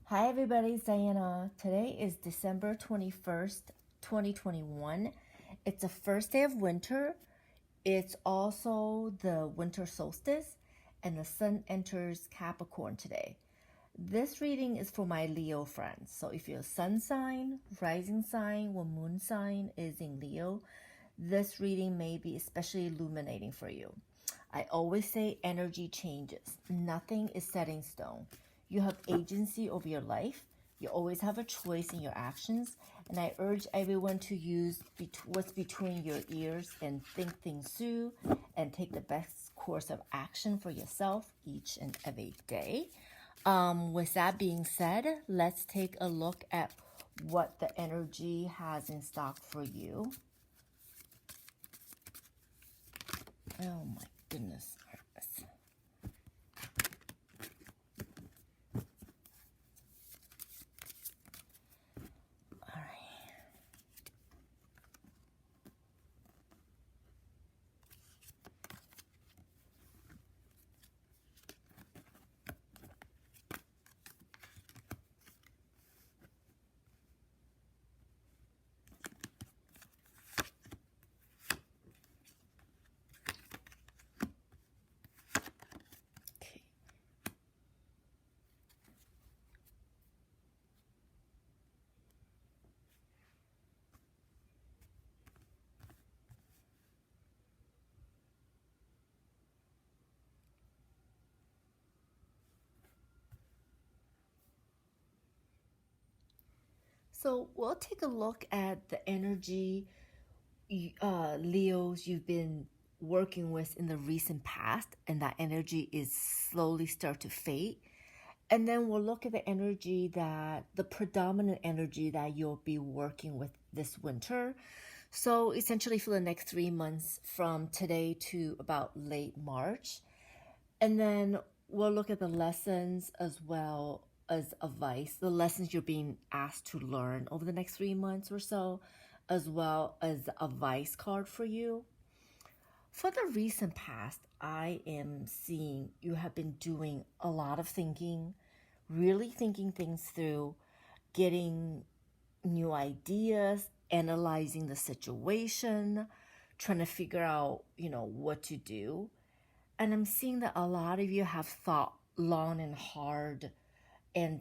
Hi everybody, it's Diana. Today is December 21st, 2021. It's the first day of winter. It's also the winter solstice, and the sun enters Capricorn today. This reading is for my Leo friends. So if your sun sign, rising sign, or moon sign is in Leo, this reading may be especially illuminating for you. I always say energy changes. Nothing is set in stone. You have agency over your life. You always have a choice in your actions. And I urge everyone to use what's between your ears and think things through and take the best course of action for yourself each and every day. With that being said, let's take a look at what the energy has in stock for you. Oh my goodness. All right. Okay. So we'll take a look at the energy, Leos, you've been working with in the recent past, and that energy is slowly start to fade. And then we'll look at the predominant energy that you'll be working with this winter. So essentially for the next 3 months from today to about late March. And then we'll look at the lessons as well as advice, the lessons you're being asked to learn over the next 3 months or so, as well as the advice card for you. For the recent past, I am seeing you have been doing a lot of thinking, really thinking things through, getting new ideas, analyzing the situation, trying to figure out, what to do. And I'm seeing that a lot of you have thought long and hard, and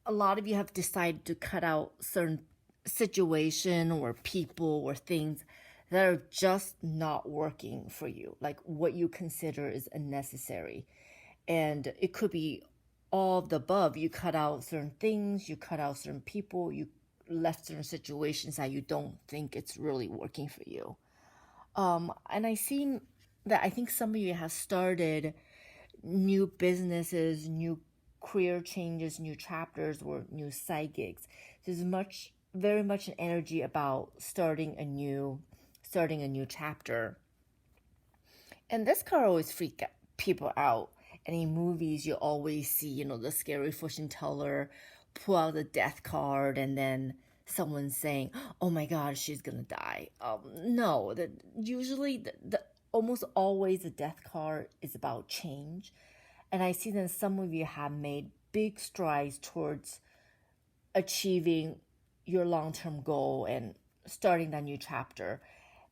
a lot of you have decided to cut out certain situation or people or things that are just not working for you, like what you consider is unnecessary. And it could be all of the above. You cut out certain things, you cut out certain people, you left certain situations that you don't think it's really working for you. And I see that I think some of you have started new businesses, new career changes, new chapters, or new side gigs. There's very much an energy about starting a new chapter. And this card always freaks people out. And in movies, you always see, the scary fortune teller pull out the death card, and then someone saying, "Oh my God, she's gonna die." No, usually the almost always the death card is about change, and I see that some of you have made big strides towards achieving your long-term goal and starting that new chapter.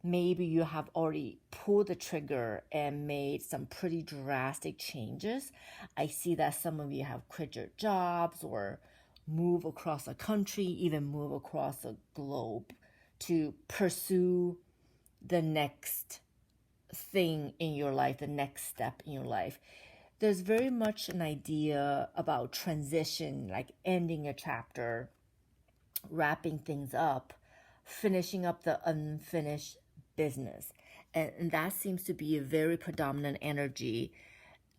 Maybe you have already pulled the trigger and made some pretty drastic changes. I see that some of you have quit your jobs or move across the country, even move across the globe to pursue the next thing in your life, the next step in your life. There's very much an idea about transition, like ending a chapter, wrapping things up, finishing up the unfinished business. And that seems to be a very predominant energy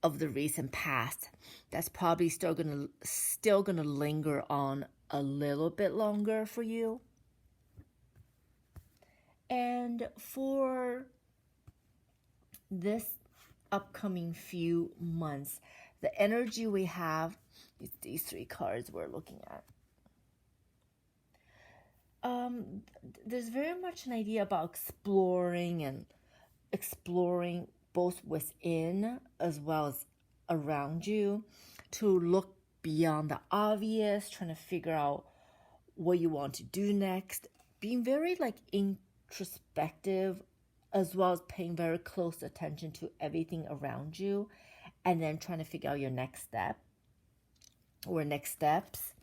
of the recent past. That's probably still gonna linger on a little bit longer for you. And for this upcoming few months, the energy we have is these three cards we're looking at. There's very much an idea about exploring both within as well as around you, to look beyond the obvious, trying to figure out what you want to do next, being very like introspective, as well as paying very close attention to everything around you, and then trying to figure out your next step or next steps.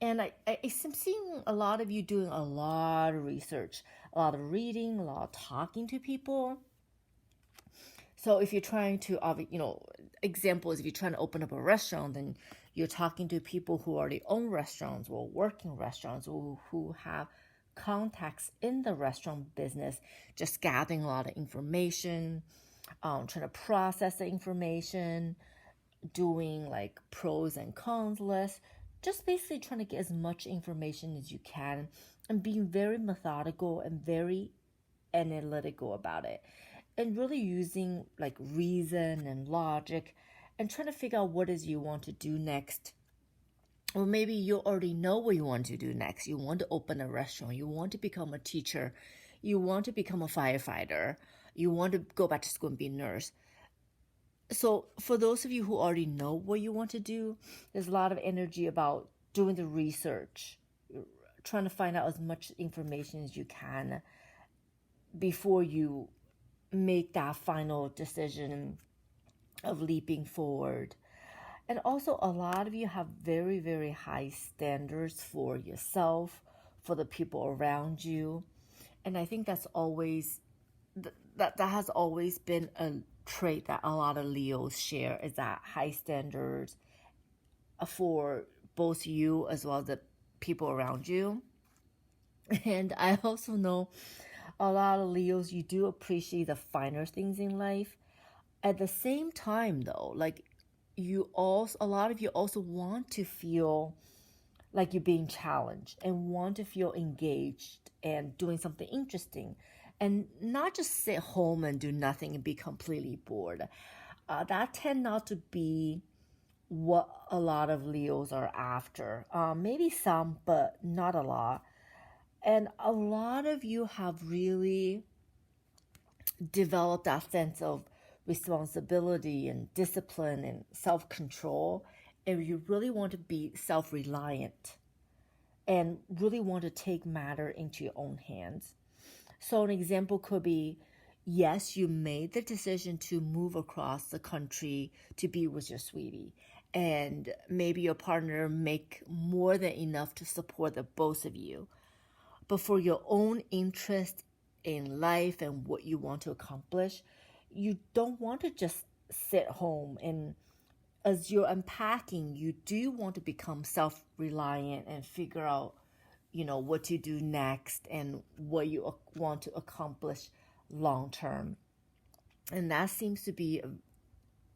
And I'm seeing a lot of you doing a lot of research, a lot of reading, a lot of talking to people. So if you're trying to, example is if you're trying to open up a restaurant, then you're talking to people who already own restaurants or work in restaurants or who have contacts in the restaurant business, just gathering a lot of information, trying to process the information, doing like pros and cons lists, just basically trying to get as much information as you can and being very methodical and very analytical about it, and really using like reason and logic and trying to figure out what is you want to do next. Or maybe you already know what you want to do next. You want to open a restaurant, you want to become a teacher, you want to become a firefighter, you want to go back to school and be a nurse. So for those of you who already know what you want to do, there's a lot of energy about doing the research, trying to find out as much information as you can before you make that final decision of leaping forward. And also, a lot of you have very, very high standards for yourself, for the people around you. And I think that's always, that has always been a trait that a lot of Leos share, is that high standards for both you as well as the people around you. And I also know a lot of Leos, you do appreciate the finer things in life. At the same time, though, like a lot of you also want to feel like you're being challenged and want to feel engaged and doing something interesting, and not just sit home and do nothing and be completely bored. That tend not to be what a lot of Leos are after. Maybe some, but not a lot. And a lot of you have really developed that sense of responsibility and discipline and self-control, and you really want to be self-reliant and really want to take matter into your own hands. So an example could be, yes, you made the decision to move across the country to be with your sweetie, and maybe your partner make more than enough to support the both of you. But for your own interest in life and what you want to accomplish, you don't want to just sit home. And as you're unpacking, you do want to become self-reliant and figure out, what to do next and what you want to accomplish long term. And that seems to be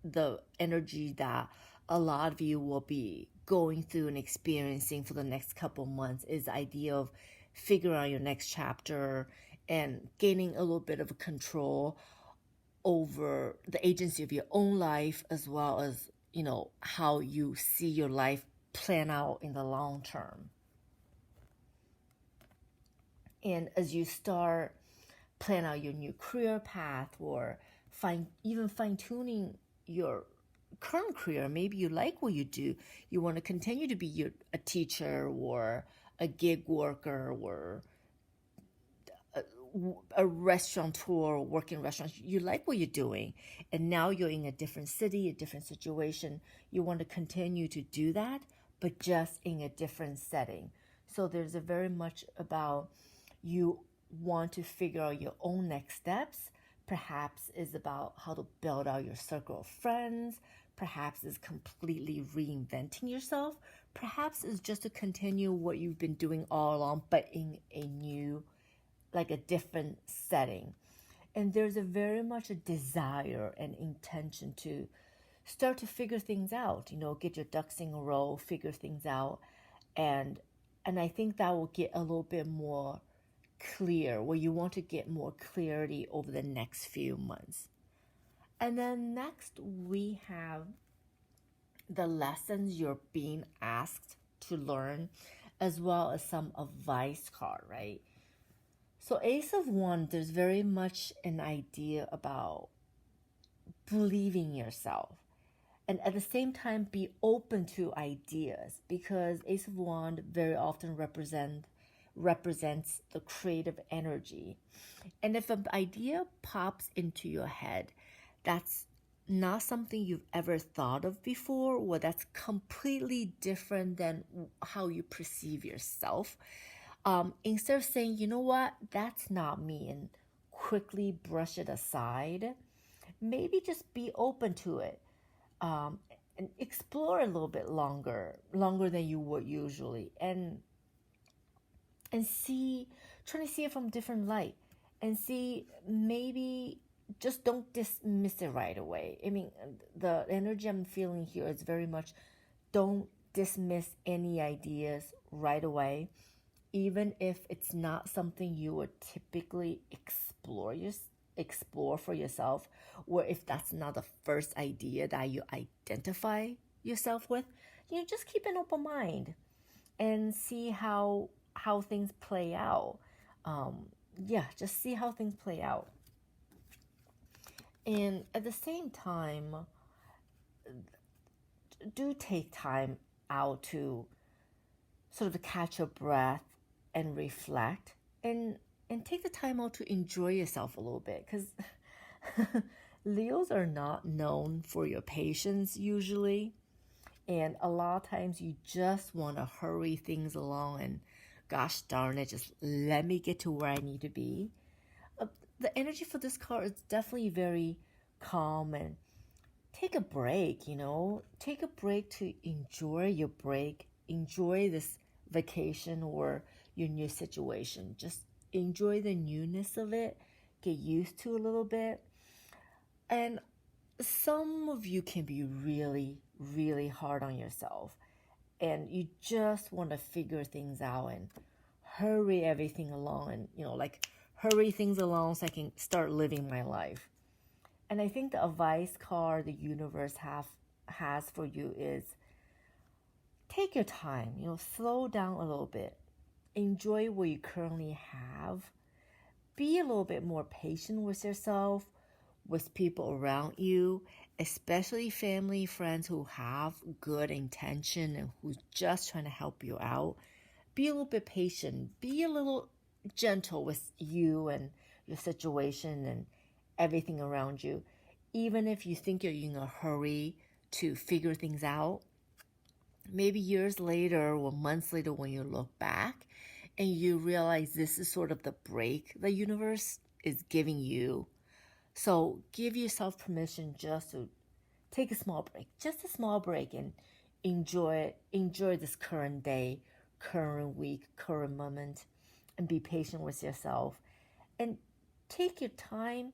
the energy that a lot of you will be going through and experiencing for the next couple months, is the idea of figuring out your next chapter and gaining a little bit of control over the agency of your own life, as well as, how you see your life plan out in the long term. And as you start plan out your new career path, or even fine-tuning your current career, maybe you like what you do, you want to continue to be a teacher or a gig worker or a restaurateur, working in restaurants, you like what you're doing, and now you're in a different city, a different situation, you want to continue to do that, but just in a different setting. So there's a very much about you want to figure out your own next steps. Perhaps is about how to build out your circle of friends. Perhaps is completely reinventing yourself. Perhaps is just to continue what you've been doing all along, but in a new, like a different setting. And there's a very much a desire and intention to start to figure things out, get your ducks in a row, figure things out. And I think that will get a little bit more clear, where you want to get more clarity over the next few months. And then next we have the lessons you're being asked to learn, as well as some advice card, right? So Ace of Wands, there's very much an idea about believing yourself And at the same time, be open to ideas, because Ace of Wands very often represents the creative energy. And if an idea pops into your head that's not something you've ever thought of before, or that's completely different than how you perceive yourself, instead of saying, you know what, that's not me, and quickly brush it aside, maybe just be open to it, um, and explore a little bit longer than you would usually, and see, trying to see it from different light, and see, maybe just don't dismiss it right away. I mean, the energy I'm feeling here is very much, don't dismiss any ideas right away, even if it's not something you would typically explore for yourself, or if that's not the first idea that you identify yourself with. Just keep an open mind and see how things play out. Just see how things play out. And at the same time, do take time out to sort of catch your breath and reflect, and take the time out to enjoy yourself a little bit, because Leos are not known for your patience usually, and a lot of times you just want to hurry things along, and gosh darn it, just let me get to where I need to be. The energy for this card is definitely very calm, and take a break, take a break to enjoy your break, enjoy this vacation or your new situation. Just enjoy the newness of it, get used to a little bit. And some of you can be really, really hard on yourself, and you just want to figure things out and hurry everything along, and like, hurry things along so I can start living my life. And I think the advice card the universe has for you is, take your time, slow down a little bit, enjoy what you currently have, be a little bit more patient with yourself, with people around you, especially family, friends who have good intention and who's just trying to help you out. Be a little bit patient, be a little gentle with you and your situation and everything around you. Even if you think you're in a hurry to figure things out, maybe years later or months later when you look back and you realize this is sort of the break the universe is giving you. So give yourself permission just to take a small break, just a small break, and enjoy this current day, current week, current moment, and be patient with yourself. And take your time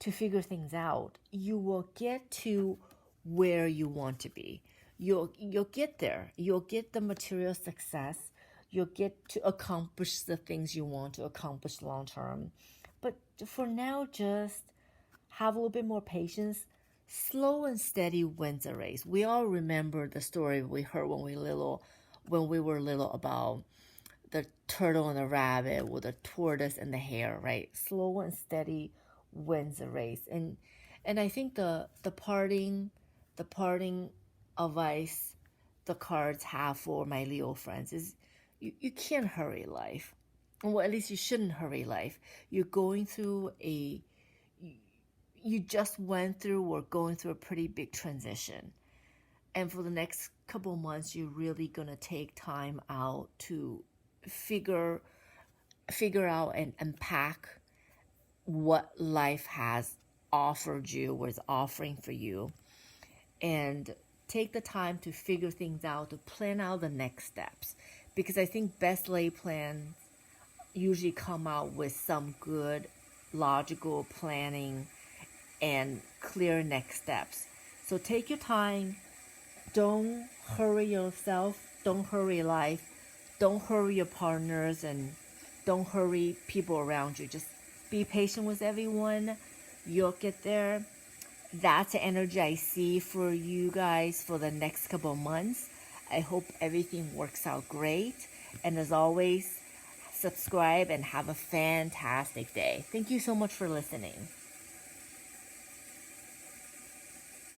to figure things out. You will get to where you want to be. You'll get there. You'll get the material success. You'll get to accomplish the things you want to accomplish long term. But for now, just have a little bit more patience. Slow and steady wins a race. We all remember the story we heard when we were little about the turtle and the rabbit, or the tortoise and the hare, right? Slow and steady wins the race. And I think the parting advice the cards have for my Leo friends is, you can't hurry life. Well, at least you shouldn't hurry life. You're going through you just went through or going through a pretty big transition. And for the next couple of months, you're really going to take time out to figure out and unpack what life has offered you, what it's offering for you, and take the time to figure things out, to plan out the next steps. Because I think best laid plans usually come out with some good logical planning and clear next steps. So take your time. Don't hurry yourself. Don't hurry life. Don't hurry your partners, and don't hurry people around you. Just be patient with everyone. You'll get there. That's the energy I see for you guys for the next couple of months. I hope everything works out great. And as always, subscribe and have a fantastic day. Thank you so much for listening.